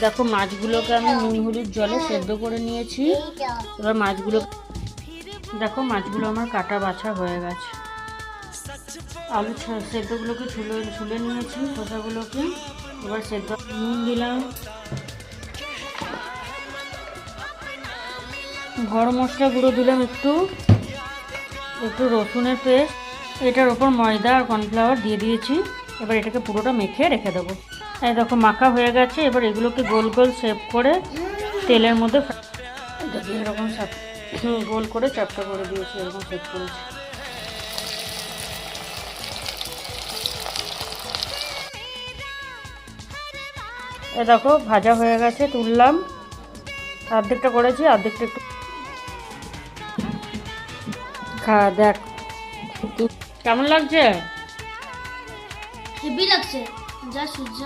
দেখো মাছগুলোকে আমি নুন হলুদ জলে সেদ্ধ করে নিয়েছি। এবার মাছগুলো দেখো, মাছগুলো আমার কাটা বাছা হয়ে গেছে। আলু সেদ্ধগুলোকে ছুলে নিয়েছি, খোসাগুলোকে। এবার সেদ্ধ নুন দিলাম, গরম মশলা গুঁড়ো দিলাম একটু রসুনের পেস্ট, এটার ওপর ময়দা আর কর্নফ্লাওয়ার দিয়ে দিয়েছি। এবার এটাকে পুরোটা মেখে রেখে দেবো। এই দেখো মাখা হয়ে গেছে। এবার এগুলোকে গোল গোল শেপ করে তেলের মধ্যে এরকম গোল করে চাপটা করে দিয়েছি, এরকম শেপ করেছি। এ দেখো ভাজা হয়ে গেছে, তুললাম। অর্ধেকটা করেছি, অর্ধেকটা একটু দেখ কেমন লাগছে। হেভি লাগছে। যা সূর্য